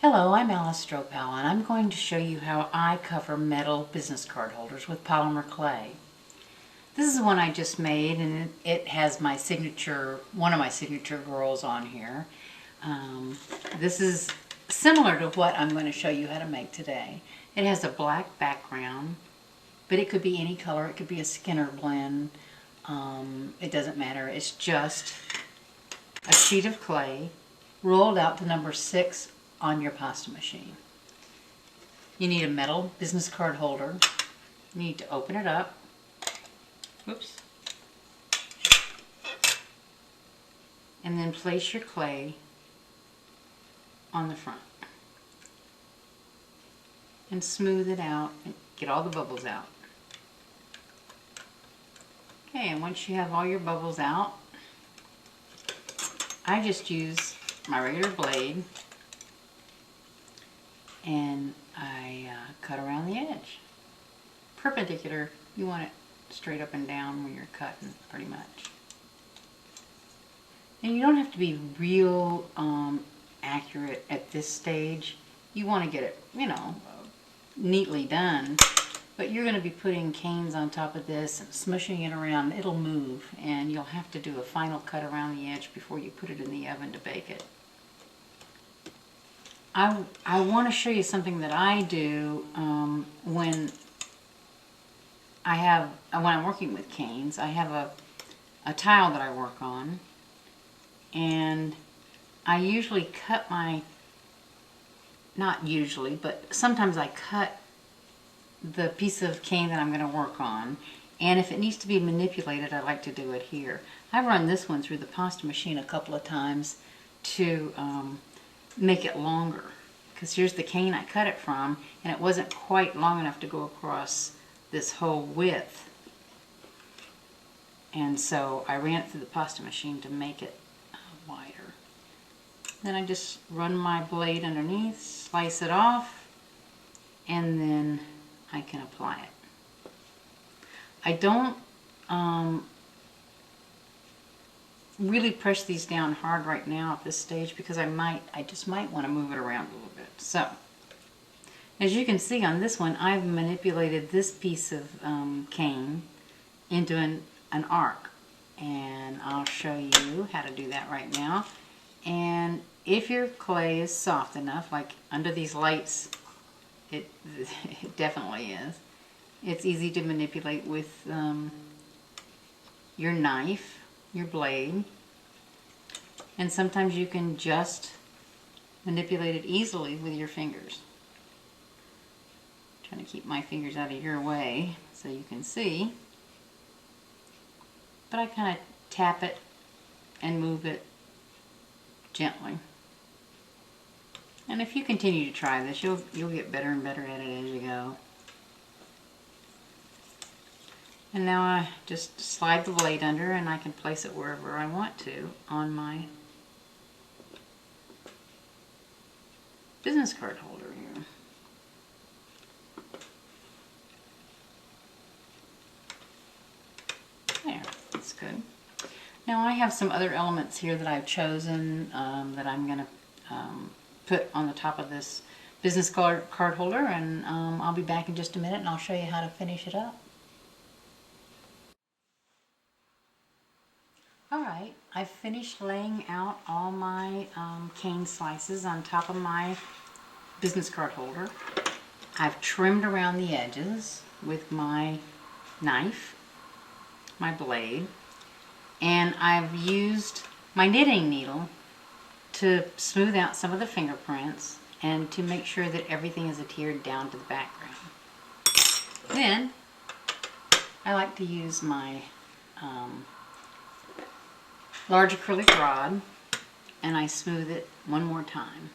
Hello, I'm Alice Stropow, and I'm going to show you how I cover metal business card holders with polymer clay. This is one I just made, and it has my signature, one of my signature girls on here. This is similar to what I'm going to show you how to make today. It has a black background, but it could be any color. It could be a Skinner blend. It doesn't matter. It's just a sheet of clay rolled out to number 6 on your pasta machine. You need a metal business card holder. You need to open it up. Oops. And then place your clay on the front. And smooth it out and get all the bubbles out. Okay, and once you have all your bubbles out, I just use my regular blade and I cut around the edge. Perpendicular, you want it straight up and down when you're cutting, pretty much. And you don't have to be real accurate at this stage. You want to get it, neatly done. But you're going to be putting canes on top of this and smushing it around. It'll move, and you'll have to do a final cut around the edge before you put it in the oven to bake it. I want to show you something that I do when I'm working with canes. I have a tile that I work on, and I usually cut not usually, but sometimes I cut the piece of cane that I'm going to work on, and if it needs to be manipulated, I like to do it here. I've run this one through the pasta machine a couple of times to make it longer, because here's the cane I cut it from, and it wasn't quite long enough to go across this whole width, and so I ran it through the pasta machine to make it wider. Then I just run my blade underneath, slice it off, and then I can apply it. I don't really press these down hard right now at this stage, because I just might want to move it around a little bit. So, as you can see on this one, I've manipulated this piece of cane into an arc, and I'll show you how to do that right now. And if your clay is soft enough, like under these lights, it definitely is. It's easy to manipulate with your knife, your blade, and sometimes you can just manipulate it easily with your fingers. I'm trying to keep my fingers out of your way so you can see, but I kind of tap it and move it gently. And if you continue to try this, you'll get better and better at it as you go. And now I just slide the blade under, and I can place it wherever I want to on my business card holder here. There, that's good. Now I have some other elements here that I've chosen that I'm going to put on the top of this business card holder, and I'll be back in just a minute and I'll show you how to finish it up. Alright, I've finished laying out all my cane slices on top of my business card holder. I've trimmed around the edges with my knife, my blade, and I've used my knitting needle to smooth out some of the fingerprints and to make sure that everything is adhered down to the background. Then I like to use my large acrylic rod, and I smooth it one more time.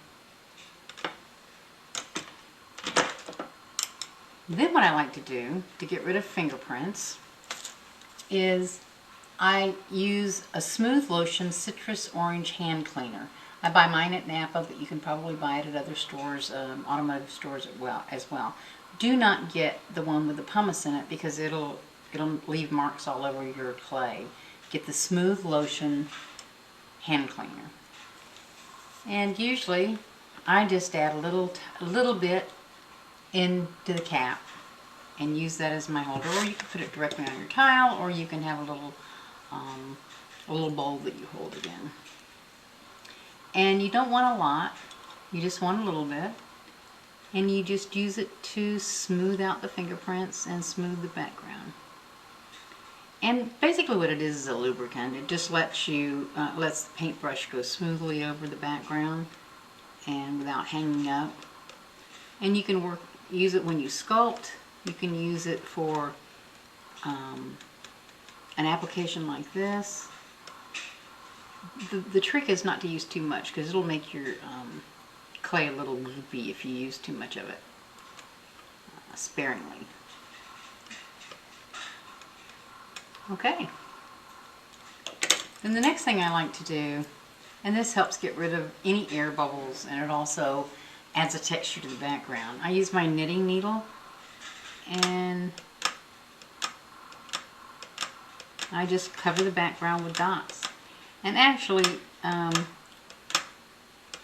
Then what I like to do to get rid of fingerprints is I use a Smooth Lotion Citrus Orange Hand Cleaner. I buy mine at Napa, but you can probably buy it at other stores, automotive stores as well. Do not get the one with the pumice in it, because it'll leave marks all over your clay. Get the Smooth Lotion Hand Cleaner. And usually I just add a little bit into the cap and use that as my holder, or you can put it directly on your tile, or you can have a little bowl that you hold it in. And you don't want a lot, you just want a little bit, and you just use it to smooth out the fingerprints and smooth the background. And basically what it is a lubricant. It just lets the paintbrush go smoothly over the background and without hanging up. And you can use it when you sculpt. You can use it for an application like this. The trick is not to use too much, because it'll make your clay a little goopy if you use too much of it. Sparingly. Okay. Then the next thing I like to do, and this helps get rid of any air bubbles, and it also adds a texture to the background. I use my knitting needle, and I just cover the background with dots. And actually,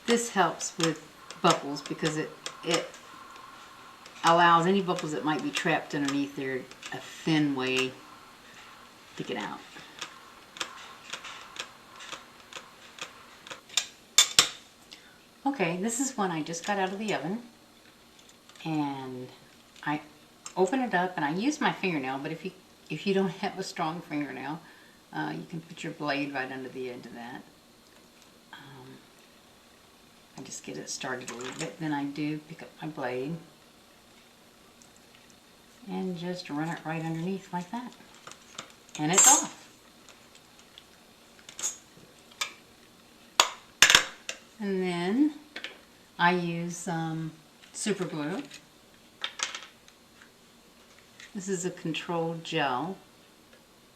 this helps with bubbles, because it allows any bubbles that might be trapped underneath there a thin way to get out. Okay, this is one I just got out of the oven, and I open it up and I use my fingernail, but if you don't have a strong fingernail, you can put your blade right under the edge of that. I just get it started a little bit, then I do pick up my blade and just run it right underneath like that. And it's off. And then I use super glue. This is a controlled gel,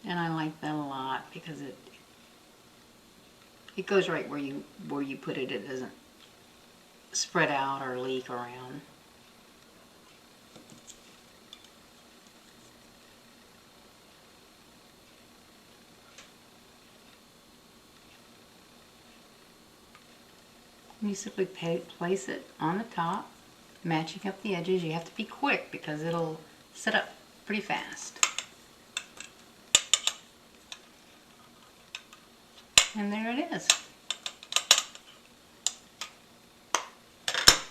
and I like that a lot because it goes right where you put it. It doesn't spread out or leak around. You simply place it on the top, matching up the edges. You have to be quick because it'll set up pretty fast. And there it is.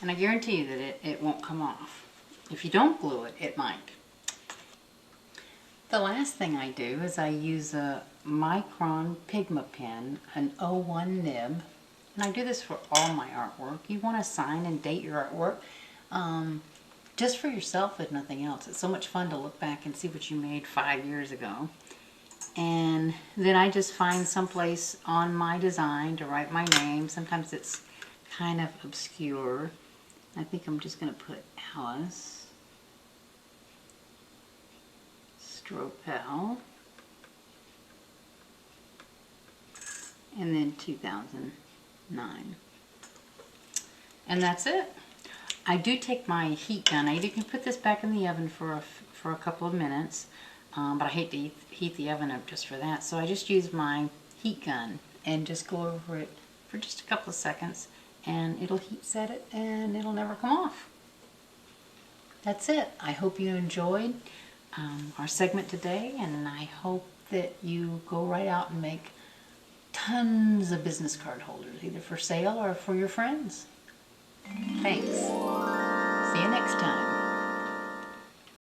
And I guarantee you that it won't come off. If you don't glue it, it might. The last thing I do is I use a Micron Pigma pen, an 01 nib. And I do this for all my artwork. You want to sign and date your artwork just for yourself, if nothing else. It's so much fun to look back and see what you made 5 years ago. And then I just find someplace on my design to write my name. Sometimes it's kind of obscure. I think I'm just going to put Alice Stropel, and then 2009. And that's it. I do take my heat gun. I can put this back in the oven for a couple of minutes, but I hate to heat the oven up just for that. So I just use my heat gun and just go over it for just a couple of seconds, and it'll heat set it and it'll never come off. That's it. I hope you enjoyed our segment today, and I hope that you go right out and make tons of business card holders, either for sale or for your friends. Thanks.